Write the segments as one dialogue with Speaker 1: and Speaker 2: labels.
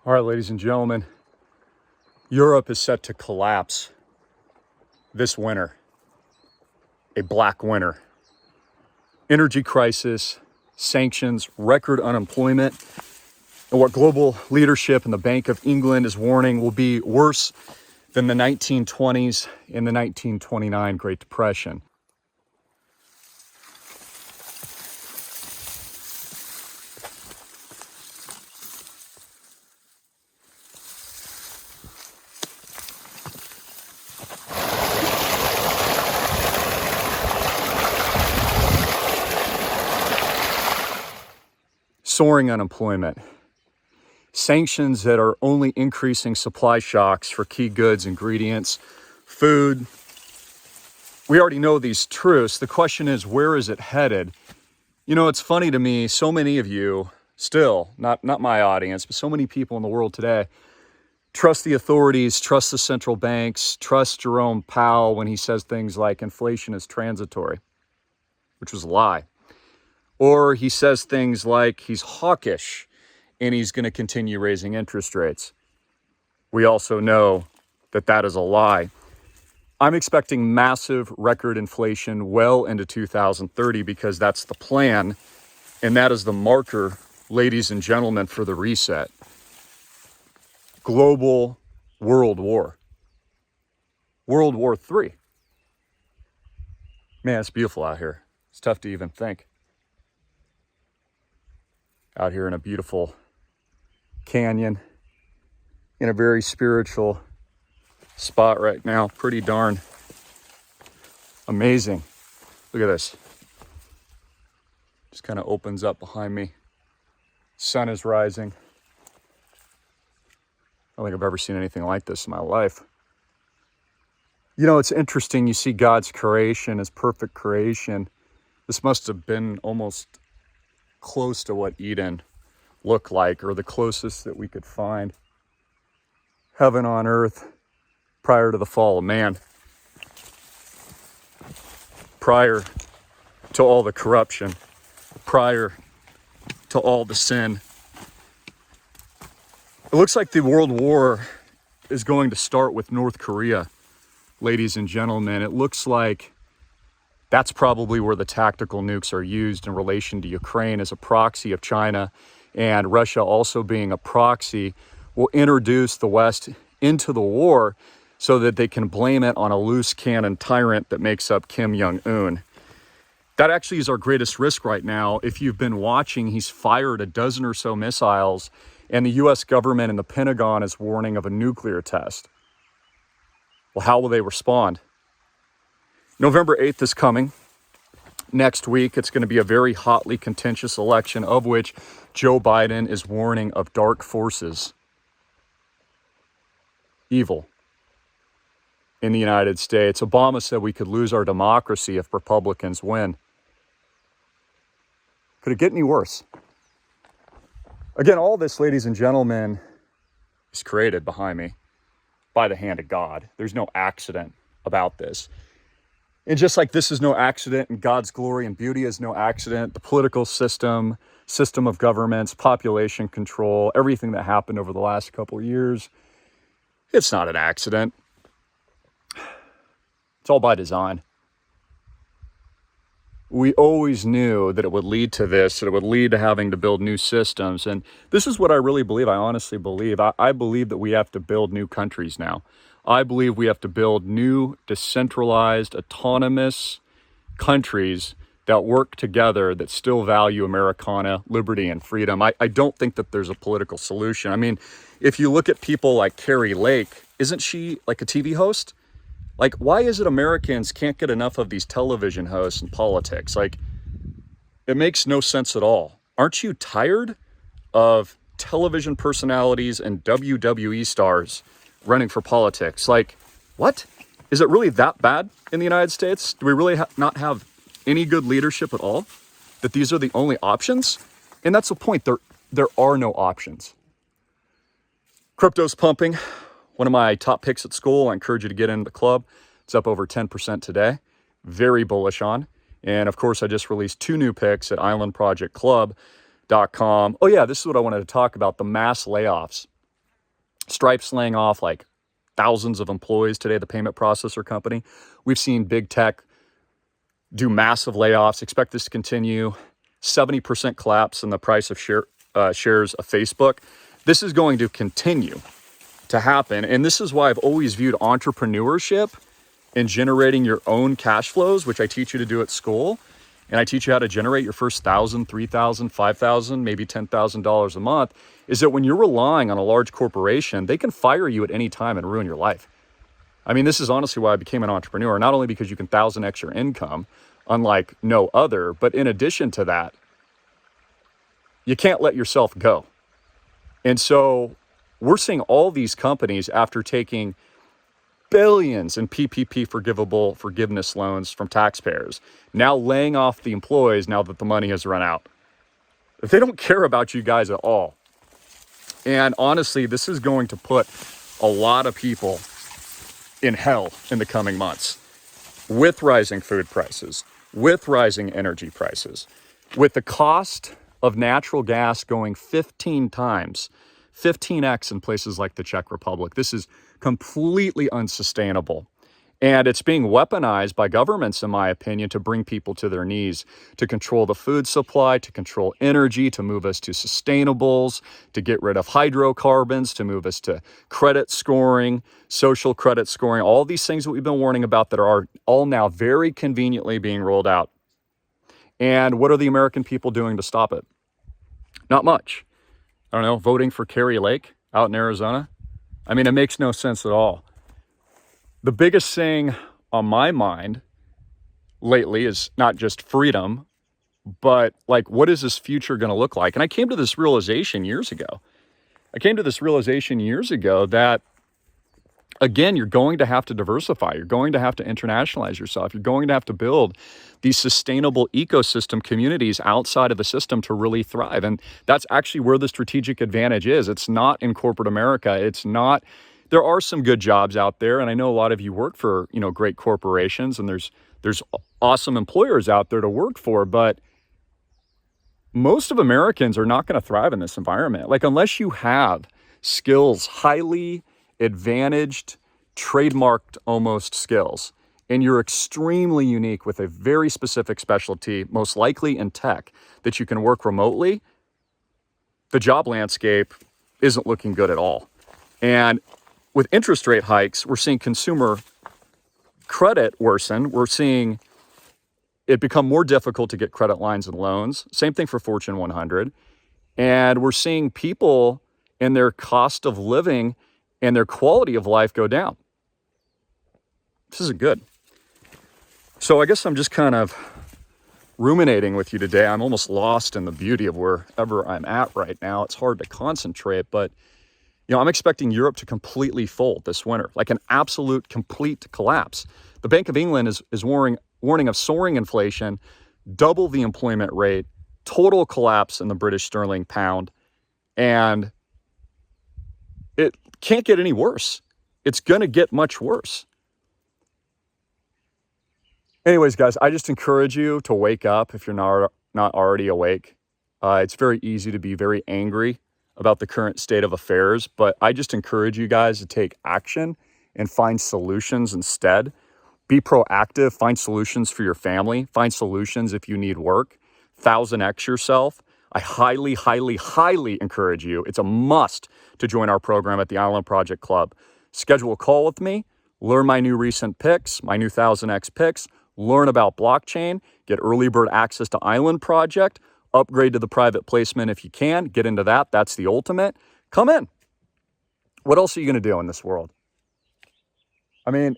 Speaker 1: All right, ladies and gentlemen, Europe is set to collapse this winter. A black winter. Energy crisis, sanctions, record unemployment, and what global leadership and the Bank of England is warning will be worse than the 1920s and the 1929 Great Depression. Soaring unemployment, sanctions that are only increasing supply shocks for key goods, ingredients, food. We already know these truths. The question is, where is it headed? You know, it's funny to me, so many of you still, not my audience, but so many people in the world today, trust the authorities, trust the central banks, trust Jerome Powell when he says things like inflation is transitory, which was a lie. Or he says things like he's hawkish and he's going to continue raising interest rates. We also know that that is a lie. I'm expecting massive record inflation well into 2030 because that's the plan. And that is the marker, ladies and gentlemen, for the reset. Global world war. World War III. Man, it's beautiful out here. It's tough to even think. Out here in a beautiful canyon, in a very spiritual spot right now. Pretty darn amazing. Look at this. Just kind of opens up behind me. Sun is rising. I don't think I've ever seen anything like this in my life. You know, it's interesting. You see God's creation, his perfect creation. This must have been almost close to what Eden looked like, or the closest that we could find. Heaven on earth prior to the fall of man. Prior to all the corruption. Prior to all the sin. It looks like the world war is going to start with North Korea, ladies and gentlemen. It looks like that's probably where the tactical nukes are used in relation to Ukraine as a proxy of China, and Russia also being a proxy will introduce the West into the war so that they can blame it on a loose cannon tyrant that makes up Kim Jong-un. That actually is our greatest risk right now. If you've been watching, he's fired a dozen or so missiles, and the US government and the Pentagon is warning of a nuclear test. Well, how will they respond? November 8th is coming. Next week, it's going to be a very hotly contentious election of which Joe Biden is warning of dark forces. Evil in the United States. Obama said we could lose our democracy if Republicans win. Could it get any worse? Again, all this, ladies and gentlemen, is created behind me by the hand of God. There's no accident about this. And just like this is no accident, and God's glory and beauty is no accident, the political system of governments, population control, everything that happened over the last couple of years, it's not an accident. It's all by design. We always knew that it would lead to this, that it would lead to having to build new systems. And this is what I really believe. I honestly believe. I believe that we have to build new countries now. I believe we have to build new, decentralized, autonomous countries that work together, that still value Americana, liberty, and freedom. I don't think that there's a political solution. I mean, if you look at people like Carrie Lake, isn't she like a TV host? Like, why is it Americans can't get enough of these television hosts and politics? Like, it makes no sense at all. Aren't you tired of television personalities and WWE stars running for politics? Like, what? Is it really that bad in the United States? Do we really not have any good leadership at all? That these are the only options? And that's the point. There are no options. Crypto's pumping. One of my top picks at school. I encourage you to get into the club. It's up over 10% today. Very bullish on. And of course, I just released 2 new picks at islandprojectclub.com. Oh yeah, this is what I wanted to talk about, the mass layoffs. Stripe's laying off like thousands of employees today, the payment processor company. We've seen big tech do massive layoffs. Expect this to continue. 70% collapse in the price of shares of Facebook. This is going to continue to happen. And this is why I've always viewed entrepreneurship and generating your own cash flows, which I teach you to do at school. And I teach you how to generate your first $1,000, $3,000, $5,000, maybe $10,000 a month, is that when you're relying on a large corporation, they can fire you at any time and ruin your life. I mean, this is honestly why I became an entrepreneur, not only because you can 1,000x your income, unlike no other, but in addition to that, you can't let yourself go. And so we're seeing all these companies, after taking billions in PPP forgiveness loans from taxpayers, now laying off the employees now that the money has run out. They don't care about you guys at all. And honestly, this is going to put a lot of people in hell in the coming months, with rising food prices, with rising energy prices, with the cost of natural gas going 15 times, 15x in places like the Czech Republic. This is completely unsustainable. And it's being weaponized by governments, in my opinion, to bring people to their knees, to control the food supply, to control energy, to move us to sustainables, to get rid of hydrocarbons, to move us to credit scoring, social credit scoring, all these things that we've been warning about that are all now very conveniently being rolled out. And what are the American people doing to stop it? Not much. I don't know, voting for Kari Lake out in Arizona. I mean, it makes no sense at all. The biggest thing on my mind lately is not just freedom, but like, what is this future going to look like? And I came to this realization years ago. That, again, you're going to have to diversify. You're going to have to internationalize yourself. You're going to have to build these sustainable ecosystem communities outside of the system to really thrive. And that's actually where the strategic advantage is. It's not in corporate America. It's not. There are some good jobs out there, and I know a lot of you work for, great corporations, and there's awesome employers out there to work for, but most of Americans are not going to thrive in this environment. Like, unless you have skills, highly advantaged, trademarked almost skills, and you're extremely unique with a very specific specialty, most likely in tech, that you can work remotely, the job landscape isn't looking good at all. And with interest rate hikes, we're seeing consumer credit worsen. We're seeing it become more difficult to get credit lines and loans. Same thing for Fortune 100. And we're seeing people and their cost of living and their quality of life go down. This isn't good. So I guess I'm just kind of ruminating with you today. I'm almost lost in the beauty of wherever I'm at right now. It's hard to concentrate, but I'm expecting Europe to completely fold this winter, like an absolute complete collapse. The Bank of England is warning of soaring inflation, double the employment rate, total collapse in the British sterling pound, and it can't get any worse. It's going to get much worse. Anyways, guys, I just encourage you to wake up if you're not already awake. It's very easy to be very angry about the current state of affairs, but I just encourage you guys to take action and find solutions instead. Be proactive, find solutions for your family, find solutions if you need work, 1000x yourself. I highly, highly, highly encourage you. It's a must to join our program at the Island Project Club. Schedule a call with me, learn my new recent picks, my new 1000x picks, learn about blockchain, get early bird access to Island Project, upgrade to the private placement if you can, get into that. That's the ultimate. Come in. What else are you going to do in this world? I mean,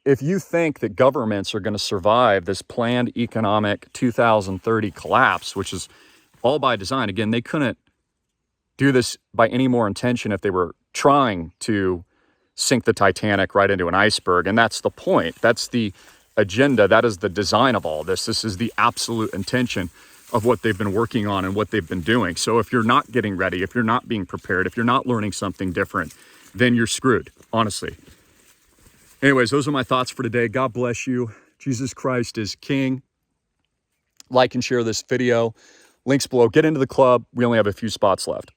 Speaker 1: if you think that governments are going to survive this planned economic 2030 collapse, which is all by design, again, they couldn't do this by any more intention if they were trying to sink the Titanic right into an iceberg. And that's the point. That's the agenda. That is the design of all this. This is the absolute intention of what they've been working on and what they've been doing. So if you're not getting ready, if you're not being prepared, if you're not learning something different, then you're screwed, honestly. Anyways, those are my thoughts for today. God bless you. Jesus Christ is King. Like and share this video. Links below. Get into the club. We only have a few spots left.